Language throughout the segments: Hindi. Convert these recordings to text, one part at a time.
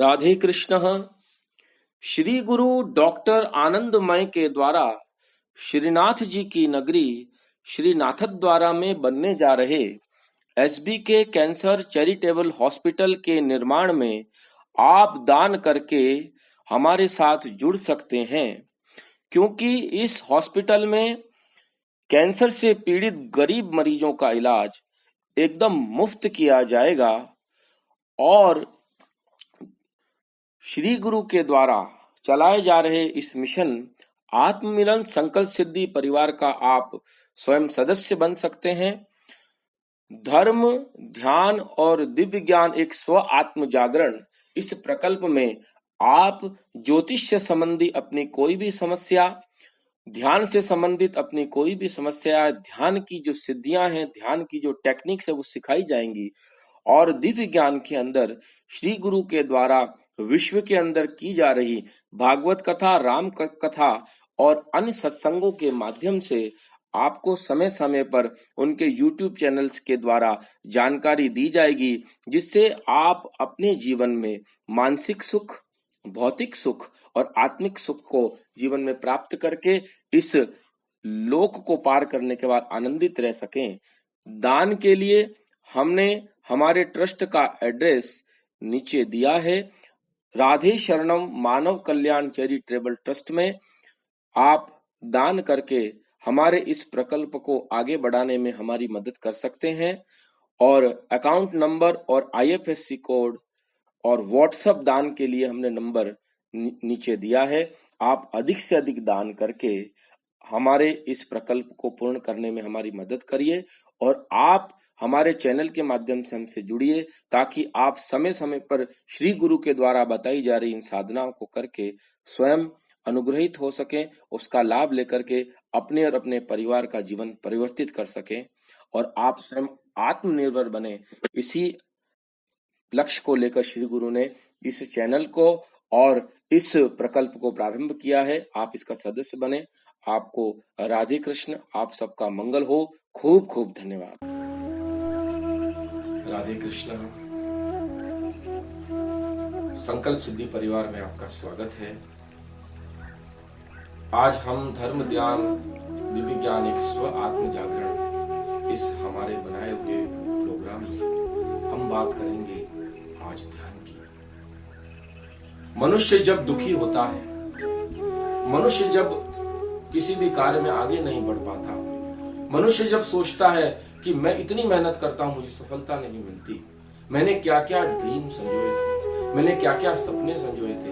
राधे कृष्ण। श्री गुरु डॉक्टर आनंदमय के द्वारा श्रीनाथ जी की नगरी श्रीनाथद्वारा में बनने जा रहे एसबीके कैंसर चैरिटेबल हॉस्पिटल के निर्माण में आप दान करके हमारे साथ जुड़ सकते हैं, क्योंकि इस हॉस्पिटल में कैंसर से पीड़ित गरीब मरीजों का इलाज एकदम मुफ्त किया जाएगा। और श्री गुरु के द्वारा चलाए जा रहे इस मिशन आत्ममिलन संकल्प सिद्धि परिवार का आप स्वयं सदस्य बन सकते हैं। धर्म, ध्यान और दिव्य ज्ञान एक स्व आत्म जागरण इस प्रकल्प में आप ज्योतिष से संबंधी अपनी कोई भी समस्या, ध्यान से संबंधित अपनी कोई भी समस्या, ध्यान की जो सिद्धियां हैं, ध्यान की जो टेक्निक्स है वो सिखाई जाएंगी। और दिव्य ज्ञान के अंदर श्री गुरु के द्वारा विश्व के अंदर की जा रही भागवत कथा, राम कथा और अन्य सत्संगों के माध्यम से आपको समय समय पर उनके YouTube चैनल्स के द्वारा जानकारी दी जाएगी, जिससे आप अपने जीवन में मानसिक सुख, भौतिक सुख और आत्मिक सुख को जीवन में प्राप्त करके इस लोक को पार करने के बाद आनंदित रह सकें। दान के लिए हमने हमारे ट्रस्ट का एड्रेस नीचे दिया है। राधे शरणम मानव कल्याण चैरिटेबल ट्रस्ट में आप दान करके हमारे इस प्रकल्प को आगे बढ़ाने में हमारी मदद कर सकते हैं। और अकाउंट नंबर और IFSC कोड और व्हाट्सएप दान के लिए हमने नंबर नीचे दिया है। आप अधिक से अधिक दान करके हमारे इस प्रकल्प को पूर्ण करने में हमारी मदद करिए और आप हमारे चैनल के माध्यम से हमसे जुड़िए, ताकि आप समय समय पर श्री गुरु के द्वारा बताई जा रही इन साधनाओं को करके स्वयं अनुग्रहित हो सकें, उसका लाभ लेकर के अपने और अपने परिवार का जीवन परिवर्तित कर सकें और आप स्वयं आत्मनिर्भर बने। इसी लक्ष्य को लेकर श्री गुरु ने इस चैनल को और इस प्रकल्प को प्रारंभ किया है। आप इसका सदस्य बने। आपको राधे कृष्ण, आप सबका मंगल हो। खूब खूब धन्यवाद। राधे कृष्ण। संकल्प सिद्धि परिवार में आपका स्वागत है। आज हम धर्म, ध्यान, दिव्य ज्ञान एक स्व आत्म जागरण इस हमारे बनाए हुए प्रोग्राम में हम बात करेंगे आज ध्यान की। मनुष्य जब दुखी होता है, मनुष्य जब किसी भी कार्य में आगे नहीं बढ़ पाता, मनुष्य जब सोचता है कि मैं इतनी मेहनत करता हूं, मुझे सफलता नहीं मिलती, मैंने क्या क्या ड्रीम संजोए थे, मैंने क्या क्या सपने संजोए थे,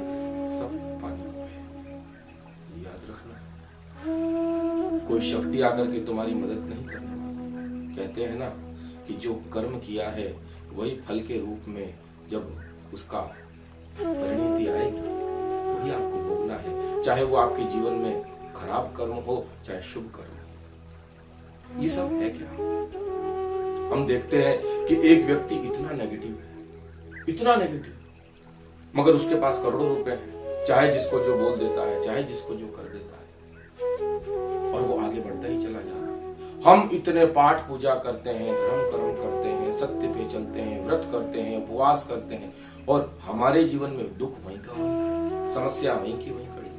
सब पानी में। याद रखना, कोई शक्ति आकर के तुम्हारी मदद नहीं करने वाली। कहते हैं ना कि जो कर्म किया है वही फल के रूप में जब उसका परिणति आएगी वही आपको भोगना है, चाहे वो आपके जीवन में खराब कर्म हो चाहे शुभ कर्म हो। ये सब है क्या? हम देखते हैं कि एक व्यक्ति इतना नेगेटिव है, इतना नेगेटिव, मगर उसके पास करोड़ों रुपए हैं, चाहे जिसको जो बोल देता है, चाहे जिसको जो कर देता है, और वो आगे बढ़ता ही चला जा रहा है। हम इतने पाठ पूजा करते हैं, धर्म कर्म करते हैं, सत्य पे चलते हैं, व्रत करते हैं, उपवास करते हैं, और हमारे जीवन में दुख वहीं का वहीं, समस्या वहीं की वहीं खड़ी।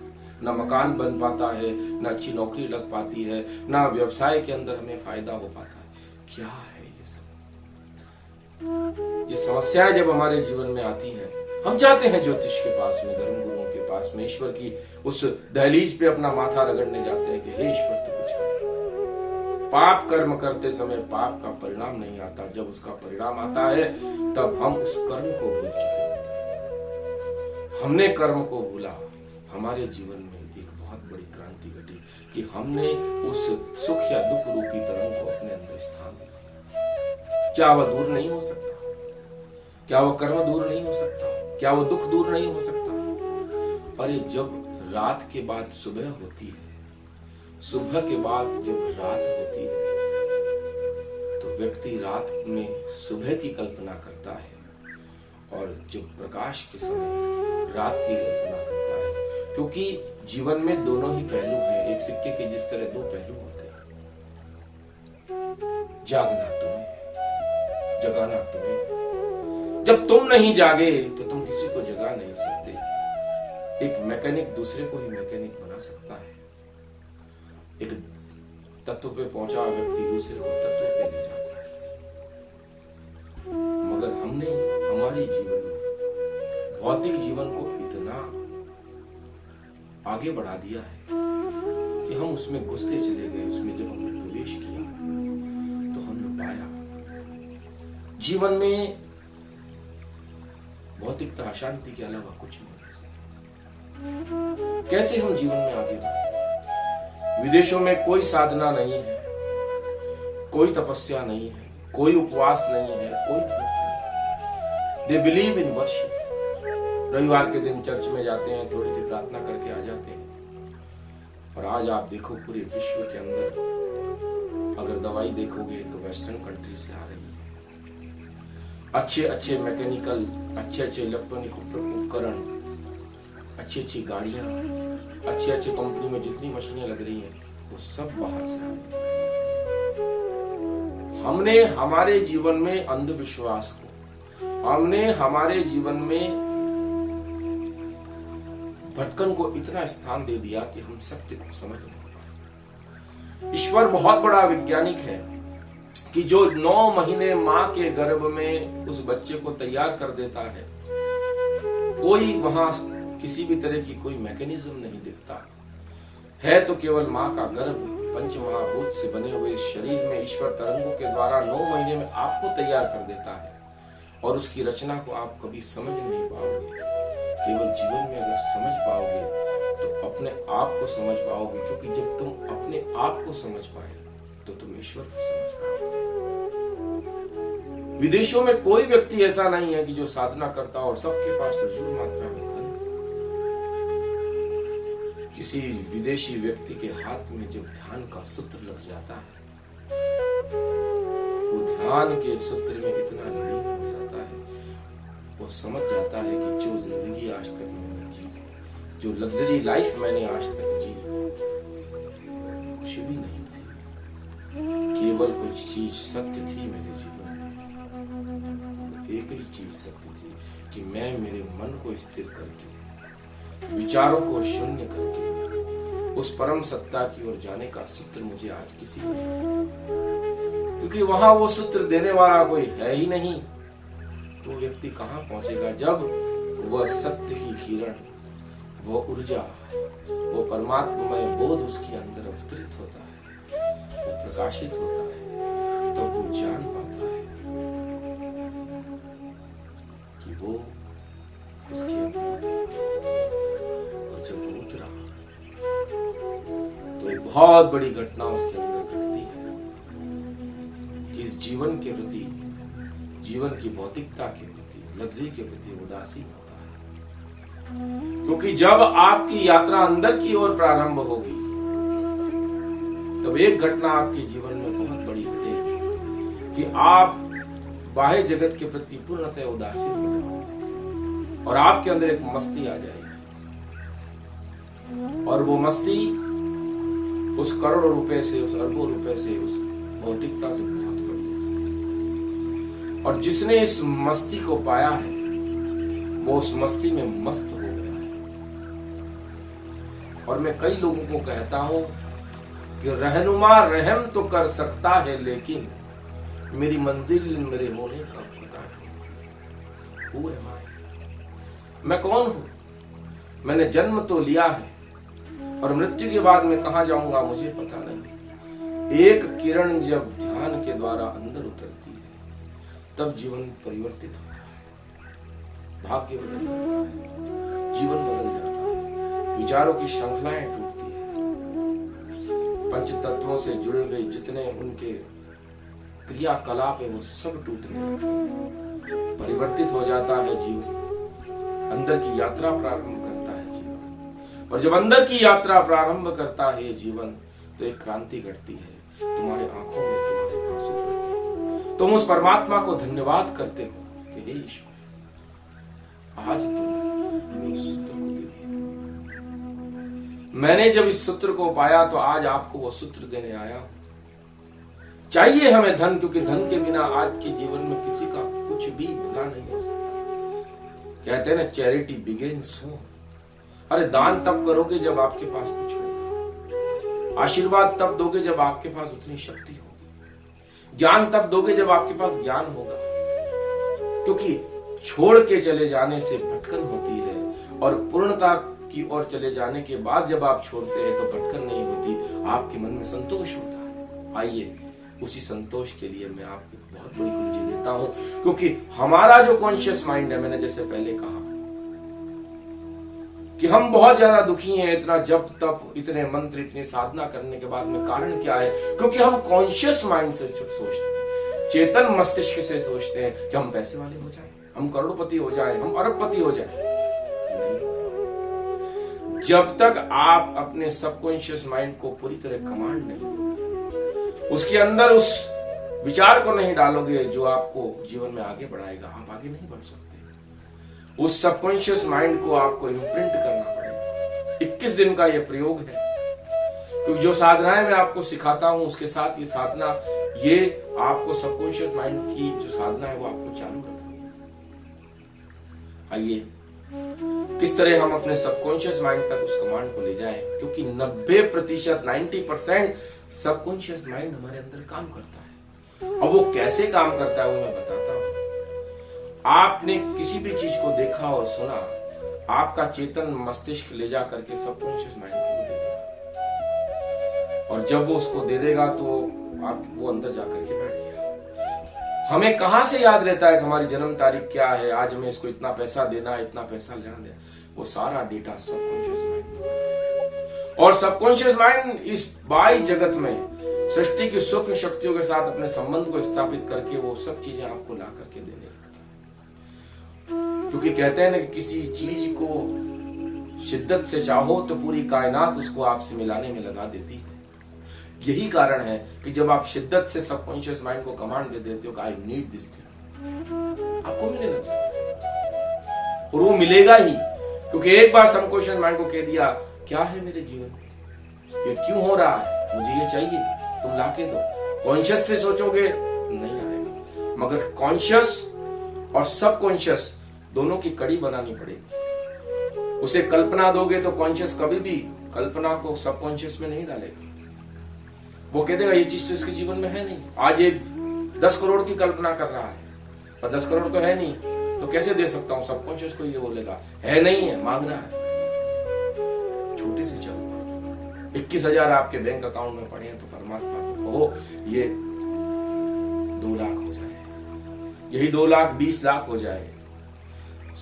ना मकान बन पाता है, ना अच्छी नौकरी लग पाती है, ना व्यवसाय के अंदर हमें फायदा हो पाता है। क्या है ये सब? ये समस्याएं जब हमारे जीवन में आती है, हम जाते हैं ज्योतिष के पास में, धर्म गुरुओं के पास में, ईश्वर की उस दहलीज पे अपना माथा रगड़ने जाते हैं कि हे ईश्वर तू कुछ कर। पाप कर्म करते समय पाप का परिणाम नहीं आता, जब उसका परिणाम आता है तब हम उस कर्म को भूल चुके होते हैं। हमने कर्म को भूला, हमारे जीवन में एक बहुत बड़ी क्रांति घटी कि हमने उस सुख या दुख रूपी तरंग को अपने अंदर स्थान दिया। क्या वह दूर नहीं हो सकता? क्या वह कर्म दूर नहीं हो सकता? क्या वो दुख दूर नहीं हो सकता? अरे जब रात के बाद सुबह होती है, सुबह के बाद जब रात होती है, तो व्यक्ति रात में सुबह की कल्पना करता है और जब प्रकाश के समय रात की कल्पना करता है, क्योंकि जीवन में दोनों ही पहलू हैं। एक सिक्के के जिस तरह दो पहलू होते हैं। जागना तुम्हें, जगाना तुम्हें। जब तुम नहीं जागे तो तुम किसी को जगा नहीं सकते। एक मैकेनिक दूसरे को ही मैकेनिक बना सकता है। एक तत्व पे पहुंचा व्यक्ति दूसरे को तत्व पे ले जाता है। मगर हमने हमारे जीवन में भौतिक जीवन को इतना आगे बढ़ा दिया है कि हम उसमें घुसते चले गए। उसमें जब हमने प्रवेश किया तो हमने पाया जीवन में भौतिकता अशांति के अलावा कुछ नहीं है। कैसे हम जीवन में आगे बढ़े? विदेशों में कोई साधना नहीं है, कोई तपस्या नहीं है, कोई उपवास नहीं है, कोई दे बिलीव इन वर्शिप। रविवार के दिन चर्च में जाते हैं, थोड़ी सी प्रार्थना करके आ जाते हैं। और आज आप देखो पूरे विश्व के अंदर अगर दवाई देखोगे तो वेस्टर्न कंट्री से आ रही है। अच्छे अच्छे मैकेनिकल, अच्छे अच्छे इलेक्ट्रॉनिक उपकरण, अच्छी अच्छी गाड़ियां, अच्छे अच्छे कंपनी में जितनी मशीनें लग रही हैं वो सब बाहर से आ रही हैं। हमने हमारे जीवन में अंधविश्वास को, हमने हमारे जीवन में भटकन को इतना स्थान दे दिया कि हम सत्य को समझ नहीं पाए। ईश्वर बहुत बड़ा वैज्ञानिक है कि जो 9 महीने मां के गर्भ में उस बच्चे को तैयार कर देता है। कोई वहां किसी भी तरह की कोई मैकेनिज्म नहीं दिखता है, तो केवल मां का गर्भ, पंच महाभूत से बने हुए शरीर में ईश्वर तरंगों के द्वारा 9 महीने में आपको तैयार कर देता है। और उसकी रचना को आप कभी समझ नहीं पाओगे। केवल जीवन में अगर समझ पाओगे तो अपने आप को समझ पाओगे, क्योंकि जब तुम अपने आप को समझ पाए तो तुम ईश्वर को समझ पाओगे। विदेशों में कोई व्यक्ति ऐसा नहीं है कि जो साधना करता और सबके पास प्रचुर मात्रा में धन। किसी विदेशी व्यक्ति के हाथ में जब ध्यान का सूत्र लग जाता है, वो ध्यान के सूत्र में इतना लीन हो जाता है, वो समझ जाता है कि जो जिंदगी आज तक मैंने जी, जो लग्जरी लाइफ मैंने आज तक जी, कुछ भी नहीं थी। केवल कुछ चीज सत्य थी मेरे जीवन में। एक ही चीज सत्य थी कि मैं मेरे मन को स्थिर करके, विचारों को शून्य करके उस परम सत्ता की ओर जाने का सूत्र मुझे आज किसी को नहीं, क्योंकि वहां वो सूत्र देने वाला कोई है ही नहीं। तो व्यक्ति कहां पहुंचेगा जब वह सत्य की किरण, वो ऊर्जा, वो परमात्ममय बोध उसके अंदर अवतरित होता है, वो प्रकाशित होता है, तब वो जान पाता है कि वो उसके अंदर और जब वो उतरा तो एक बहुत बड़ी घटना उसके अंदर घटती है कि इस जीवन के प्रति, जीवन की भौतिकता के प्रति, लग्जरी के प्रति उदासीन होता है। क्योंकि जब आपकी यात्रा अंदर की ओर प्रारंभ होगी तब एक घटना आपके जीवन में बहुत बड़ी घटेगी कि आप बाह्य जगत के प्रति पूर्णतः उदासीन हो जाओगे और आपके अंदर एक मस्ती आ जाएगी। और वो मस्ती उस करोड़ों रुपए से, उस अरबों रुपए से, उस भौतिकता से बहुत बड़ी है। और जिसने इस मस्ती को पाया है वो उस मस्ती में मस्त हो गया है। और मैं कई लोगों को कहता हूं कि रहनुमा रहम तो कर सकता है, लेकिन मेरी मंजिल मेरे होने का पता ढूंढती है। मैं कौन हूं? मैंने जन्म तो लिया है और मृत्यु के बाद मैं कहां जाऊंगा मुझे पता नहीं। एक किरण जब ध्यान के द्वारा अंदर उतरती है तब जीवन परिवर्तित होता है, भाग्य बदल जाता है, जीवन बदल जाता है, विचारों की श्रृंखलाएं टूटती है, पंच तत्वों से जुड़े हुए जितने उनके क्रियाकलाप है वो सब टूटने लगते हैं, परिवर्तित हो जाता है जीवन। अंदर की यात्रा प्रारंभ करता है जीवन, और जब अंदर की यात्रा प्रारंभ करता है जीवन तो एक क्रांति घटती है। तुम्हारे आंखों में तुम्हारे आंसू पड़ते हैं, तुम उस परमात्मा को धन्यवाद करते हो कि हे ईश्वर, आज तुमने इस सूत्र को दे दिया। मैंने जब इस सूत्र को पाया तो आज आपको वो सूत्र देने आया हूं। चाहिए हमें धन, क्योंकि धन के बिना आज के जीवन में किसी का कुछ भी भला नहीं हो सकता। कहते हैं ना, चैरिटी बिगिंस होम। अरे दान तब करोगे जब आपके पास कुछ होगा, आशीर्वाद तब दोगे जब आपके पास उतनी शक्ति होगी, ज्ञान तब दोगे जब आपके पास ज्ञान होगा। क्योंकि छोड़ के चले जाने से भटकन होती है, और पूर्णता की ओर चले जाने के बाद जब आप छोड़ते हैं तो भटकन नहीं होती, आपके मन में संतोष होता है। आइए उसी संतोष के लिए मैं आपको बहुत बड़ी कुंजी देता हूं, क्योंकि हमारा जो कॉन्शियस माइंड है, मैंने जैसे पहले कहा कि हम बहुत ज्यादा दुखी हैं, इतना जप तप, इतने मंत्र, इतनी साधना करने के बाद में कारण क्या है? क्योंकि हम कॉन्शियस माइंड से सोचते हैं, चेतन मस्तिष्क से सोचते हैं कि हम पैसे वाले हो जाएं, हम करोड़पति हो जाएं, हम अरबपति हो जाएं। जब तक आप अपने सबकॉन्शियस माइंड को पूरी तरह कमांड नहीं दोगे, उसके अंदर उस विचार को नहीं डालोगे जो आपको जीवन में आगे बढ़ाएगा, आप आगे नहीं बढ़ सकते। उस सबकॉन्शियस माइंड को आपको इम्प्रिंट करना पड़ेगा। 21 दिन का यह प्रयोग है, क्योंकि जो साधनाएं मैं आपको सिखाता हूं उसके साथ ये साधना, ये आपको सबकॉन्शियस माइंड की जो साधना है वो आपको चालू रखनी है। आइए किस तरह हम अपने सबकॉन्शियस माइंड तक उस कमांड को ले जाएं, क्योंकि 90% 90% सबकॉन्शियस माइंड हमारे अंदर काम करता है। अब वो कैसे काम करता है वो मैं बताता हूं। आपने किसी भी चीज को देखा और सुना, आपका चेतन मस्तिष्क ले जा करके सबकॉन्शियस माइंड को दे देगा, और जब वो उसको दे देगा तो आप वो अंदर जाकर के बैठ गया। हमें कहां से याद रहता है कि हमारी जन्म तारीख क्या है, आज हमें इसको इतना पैसा देना, इतना पैसा लेना देना, वो सारा डेटा सबकॉन्शियस माइंड में। और सबकॉन्शियस माइंड इस बाह्य जगत में सृष्टि की सूक्ष्म शक्तियों के साथ अपने संबंध को स्थापित करके वो सब चीजें आपको ला करके देने लगता है। क्योंकि कहते हैं ना कि किसी चीज को शिद्दत से चाहो तो पूरी कायनात उसको आपसे मिलाने में लगा देती है। यही कारण है कि जब आप शिद्दत से सबकॉन्शियस माइंड को कमांड दे देते हो कि आई नीड दिस थिंग, आपको मिलने लग जाता है। और वो मिलेगा ही, क्योंकि एक बार सबकॉन्शियस माइंड को कह दिया क्या है मेरे जीवन में, ये क्यों हो रहा है, मुझे ये चाहिए, तुम लाके दो। कॉन्शियस से सोचोगे नहीं आएगा, मगर कॉन्शियस और सबकॉन्शियस दोनों की कड़ी बनानी पड़ेगी। उसे कल्पना दोगे तो कॉन्शियस कभी भी कल्पना को सबकॉन्शियस में नहीं डालेगा। वो कह देगा ये चीज तो इसके जीवन में है नहीं। आज ये 10 करोड़ की कल्पना कर रहा है, पर 10 करोड़ तो है नहीं, तो कैसे दे सकता हूं? सबकॉन्शियस को ये बोलेगा है नहीं है, मांग रहा है। छोटे से चालू 21,000 आपके बैंक अकाउंट में पड़े हैं तो परमात्मा को कहो ये 2 लाख हो जाए, यही 2 लाख 20 लाख हो जाए।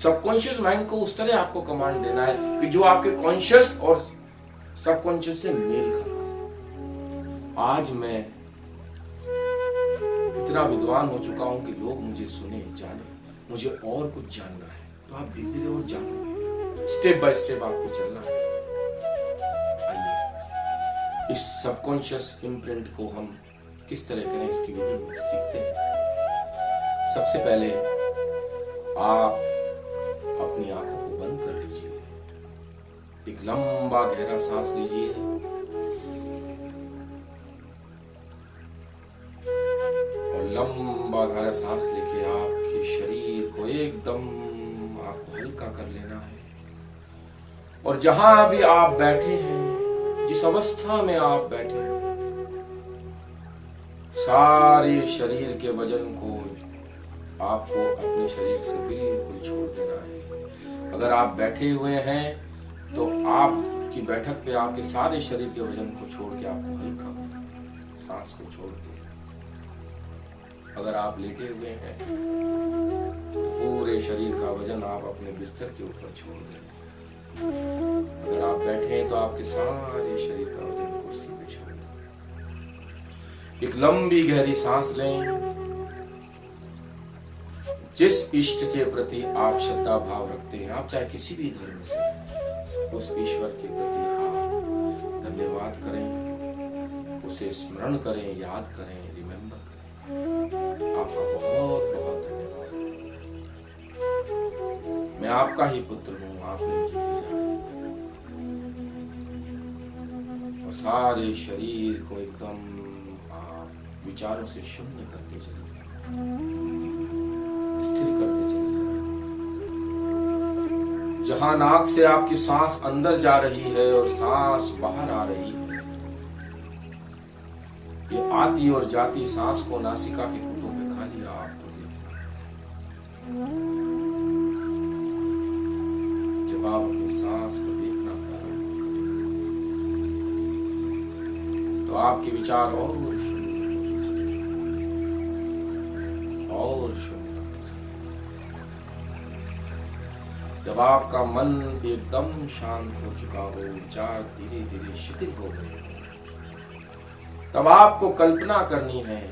सबकॉन्शियस माइंड को उस तरह आपको कमांड देना है कि जो आपके कॉन्शियस और सबकॉन्शियस से मेल खाता है। आज मैं इतना विद्वान हो चुका हूं कि लोग मुझे सुने, जाने, मुझे और कुछ जानना है, तो आप धीरे धीरे और जानोगे। स्टेप बाय स्टेप आपको चलना है। आइए इस सबकॉन्शियस इम्प्रिंट को हम किस तरह करें इसकी विधि में सीखते हैं। सबसे पहले आप अपनी आंखों को बंद कर लीजिए, एक लंबा गहरा सांस लीजिए और लंबा गहरा सांस लेके आपके शरीर को एकदम आपको हल्का कर लेना है। और जहां भी आप बैठे हैं, जिस अवस्था में आप बैठे हैं, सारे शरीर के वजन को आपको अपने शरीर से बिल्कुल छोड़ देना है। अगर आप बैठे हुए हैं तो आपकी बैठक पे आपके सारे शरीर के वजन को छोड़ के आपको हल्का करना है, सांस को छोड़ के। अगर आप लेटे हुए हैं तो पूरे शरीर का वजन आप अपने बिस्तर के ऊपर छोड़ दें। अगर आप बैठे हैं तो आपके सारे शरीर का वजन कुर्सी पे छोड़ दें। एक लंबी गहरी सांस लें। जिस इष्ट के प्रति आप श्रद्धा भाव रखते हैं, आप चाहे किसी भी धर्म से, उस ईश्वर के प्रति आप धन्यवाद करें, उसे स्मरण करें, याद करें, रिमेंबर करें। आपका बहुत बहुत धन्यवाद। मैं आपका ही पुत्र हूं, आपने मुझे भेजा है। और सारे शरीर को एकदम आप विचारों से शून्य करते चले जाएं, स्थिर करते चले जाएं। जहां नाक से आपकी सांस अंदर जा रही है और सांस बाहर आ रही है, ये आती और जाती सांस को नासिका के पुटों पे खाली आपको देखना है। जब आप अपनी सांस को देखना प्रारंभ करें तो आपके विचार और शून्य होते चले। जब आपका मन एकदम शांत हो चुका हो, विचार धीरे धीरे शिथिल हो गए, तब आपको कल्पना करनी है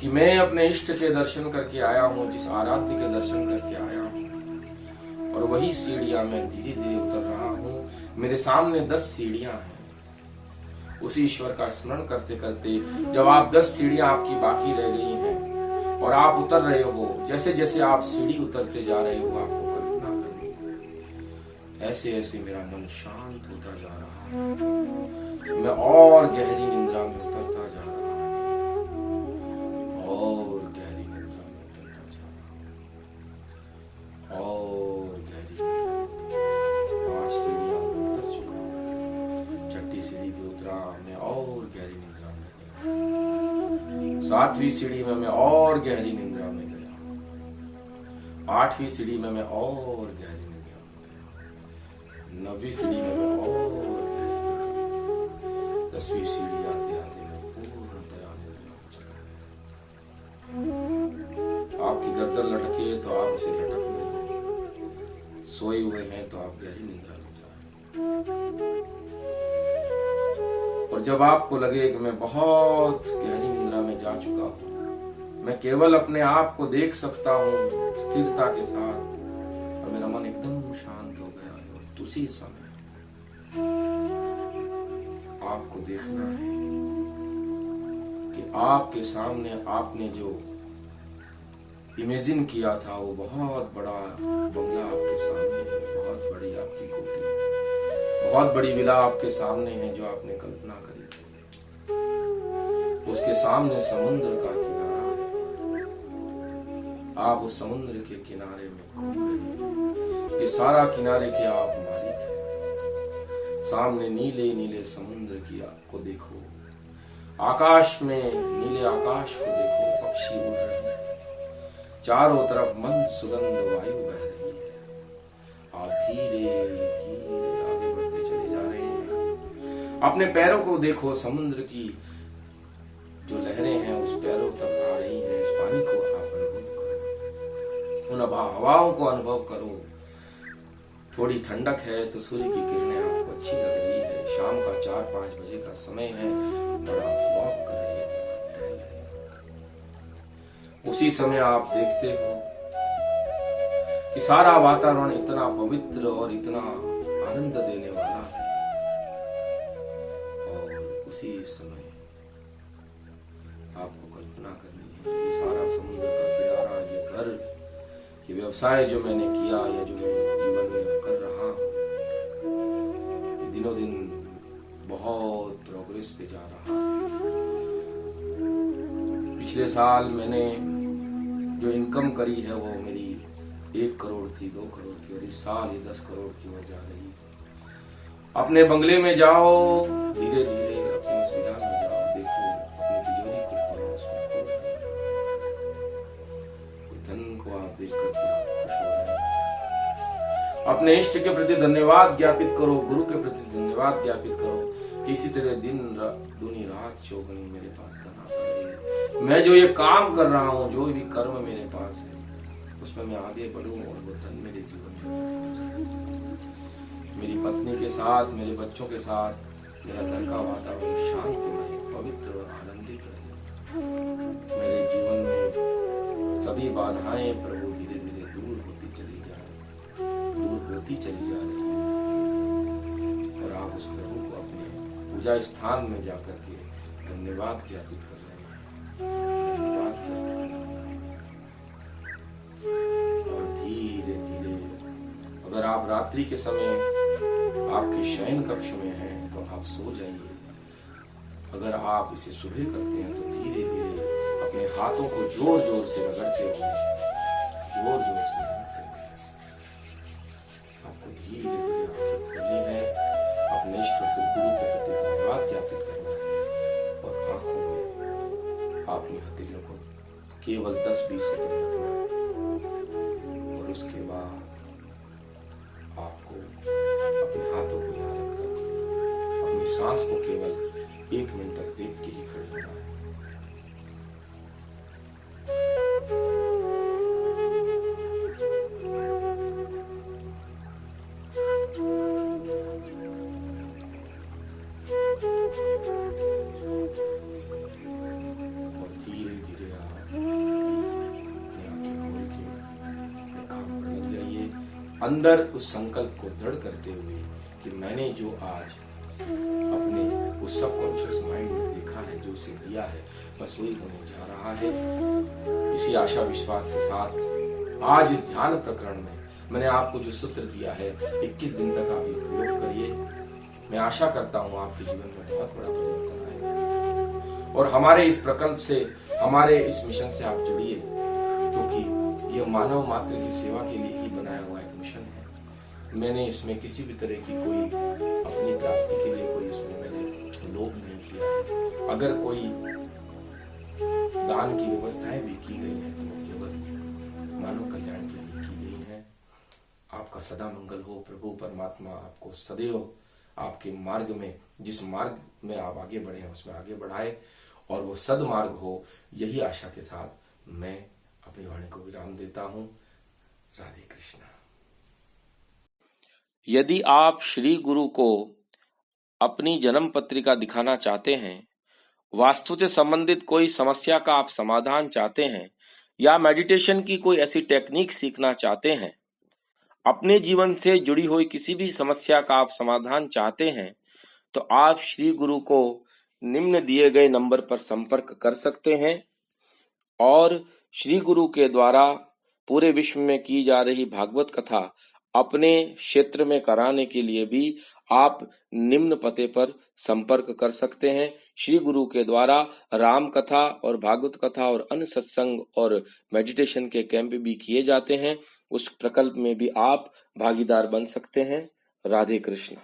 कि मैं अपने इष्ट के दर्शन करके आया हूं, जिस आराध्य के दर्शन करके आया हूं, और वही सीढ़ियां मैं धीरे धीरे उतर रहा हूं। मेरे सामने 10 सीढ़ियां हैं। उसी ईश्वर का स्मरण करते करते जब आप 10 सीढ़ियां आपकी बाकी रह गई हैं और आप उतर रहे हो, जैसे जैसे आप सीढ़ी उतरते जा रहे हो, आपको कल्पना करनी है ऐसे ऐसे मेरा मन शांत होता जा रहा है, मैं और गहरी निद्रा में उतरता जा रहा हूं, और गहरी निद्रा में उतरता जा रहा हूं, और गहरी निद्रा में 5 सीढ़ियां में उतर चुका हूं, 6ठी सीढ़ी पे उतरा, मैं और गहरी निद्रा में गया, 7वीं सीढ़ी में मैं और गहरी निद्रा में गया, 8वीं सीढ़ी में मैं और गहरी निद्रा में गया, 9वीं सीढ़ी में मैं और 10वीं सीढ़ी आते आते मैं पूर्णतया निद्रा में चला गया। आपकी गर्दन लटके तो आप उसे लटकने दो, सोए हुए हैं तो आप गहरी निद्रा में जाएं। और जब आपको लगे कि मैं बहुत गहरी निद्रा में जा चुका हूं, मैं केवल अपने आप को देख सकता हूं स्थिरता के साथ, और मेरा मन एकदम शांत हो गया है, और उसी समय आपको देखना है कि आपके सामने आपने जो इमेजिन किया था वो बहुत बड़ा बंगला आपके सामने है, बहुत बड़ी आपकी कोठी, बहुत बड़ी विला आपके सामने है जो आपने कल्पना करी थी। उसके सामने समुद्र का किनारा है, आप उस समुद्र के किनारे में घूम रहे हैं, ये सारा किनारे के आप मालिक हैं। सामने नीले नीले समुद्र की को देखो, आकाश में नीले आकाश को देखो, पक्षी उड़ रहे हैं, चारों तरफ मंद सुगंध वायु बह रही है, आप धीरे धीरे आगे बढ़ते चले जा रहे हैं। अपने पैरों को देखो, समुद्र की जो लहरें हैं उस पैरों तक आ रही हैं, इस पानी को आप अनुभव करो, उन हवाओं को अनुभव करो। थोड़ी ठंडक है तो सूर्य की किरणें आपको अच्छी लग रही है, शाम का 4-5 बजे का समय है, बड़ा वॉक कर रहे हैं, टहल रहे हैं। उसी समय आप देखते हो कि सारा वातावरण इतना पवित्र और इतना आनंद देने वाला है, और उसी समय आपको कल्पना करनी है ये सारा समुद्र का किनारा, ये घर, ये व्यवसाय जो मैंने किया या जो मैं जीवन में कर रहा हूं, दिनों दिन बहुत प्रोग्रेस पे जा रहा है। पिछले साल मैंने जो इनकम करी है वो मेरी 1 करोड़ थी, 2 करोड़ थी, और इस साल ये 10 करोड़ की ओर जा रही है। अपने बंगले में जाओ, धीरे धीरे अपनी सुविधा में जाओ, देखो अपनी तिजोरी को खोलो, उसमें खूब धन को आप देख करके आप खुश हो रहे हैं। अपने इष्ट के प्रति धन्यवाद ज्ञापित करो, गुरु के प्रति धन्यवाद ज्ञापित करो कि इसी तरह दिन दूनी रात चौगनी मेरे पास धन आता रहे। मैं जो ये काम कर रहा हूँ, जो भी कर्म मेरे पास है, उसमें मैं आगे बढ़ूं और वो धन मेरे जीवन में मेरी पत्नी के साथ, मेरे बच्चों के साथ मेरा घर का वातावरण शांतिमय, पवित्र और आनंदित रहे। मेरे जीवन में सभी बाधाएं प्रभु धीरे धीरे दूर होती चली जा रही है, और आप उस प्रभु को अपने पूजा स्थान में जाकर के धन्यवाद ज्ञापित कर रहे हैं, धन्यवाद ज्ञापित कर रहे हैं। और धीरे धीरे अगर आप रात्रि के समय आपके शयन कक्ष में हैं तो आप सो जाइए, अगर आप इसे सुबह करते हैं तो धीरे धीरे अपने हाथों को जोर जोर से रगड़ते हुए आपको धीरे धीरे आंखें खोलनी है, अपने इष्ट गुरु के प्रति धन्यवाद ज्ञापित करना है और आंखों में अपनी हथेलियों को केवल 10-20 सेकंड रखना है और उसके बाद आपको अपने हाथों को यहाँ रख करके अपनी सांस को केवल 1 मिनट तक देख के ही खड़े होना है। और धीरे धीरे आप अपनी आंखें खोल के अपने काम पर लग जाइए, अंदर उस संकल्प को दृढ़ करते हुए कि मैंने जो आज अपने उस सबकॉन्शियस माइंड में देखा है, जो उसे दिया है, बस वही होने जा रहा है। इसी आशा विश्वास के साथ आज इस ध्यान प्रकरण में मैंने आपको जो सूत्र दिया है, 21 दिन तक आप ये प्रयोग करिए। मैं आशा करता हूँ आपके जीवन में बहुत बड़ा परिवर्तन आएगा और हमारे इस प्रकल्प से, हमारे इस मिशन से आप जुड़िए, क्योंकि ये मानव मात्र की सेवा के लिए ही बनाया हुआ एक मिशन है। मैंने इसमें किसी भी तरह की कोई अपनी प्राप्ति के लिए कोई इसमें मैंने लोभ नहीं किया है। अगर कोई दान की व्यवस्थाएं भी की गई है तो केवल मानव कल्याण के लिए की गई है। आपका सदा मंगल हो। प्रभु परमात्मा आपको सदैव आपके मार्ग में, जिस मार्ग में आप आगे बढ़े हैं उसमें आगे बढ़ाए और वो सदमार्ग हो, यही आशा के साथ मैं अपनी वाणी को विराम देता हूँ। राधे कृष्णा। यदि आप श्री गुरु को अपनी जन्म पत्रिका दिखाना चाहते हैं, वास्तु से संबंधित कोई समस्या का आप समाधान चाहते हैं या मेडिटेशन की कोई ऐसी टेक्निक सीखना चाहते हैं, अपने जीवन से जुड़ी हुई किसी भी समस्या का आप समाधान चाहते हैं, तो आप श्री गुरु को निम्न दिए गए नंबर पर संपर्क कर सकते हैं और श्री गुरु के द्वारा पूरे विश्व में की जा रही भागवत कथा अपने क्षेत्र में कराने के लिए भी आप निम्न पते पर संपर्क कर सकते हैं। श्री गुरु के द्वारा राम कथा और भागवत कथा और अन्य सत्संग और मेडिटेशन के कैंप भी किए जाते हैं। उस प्रकल्प में भी आप भागीदार बन सकते हैं। राधे कृष्ण।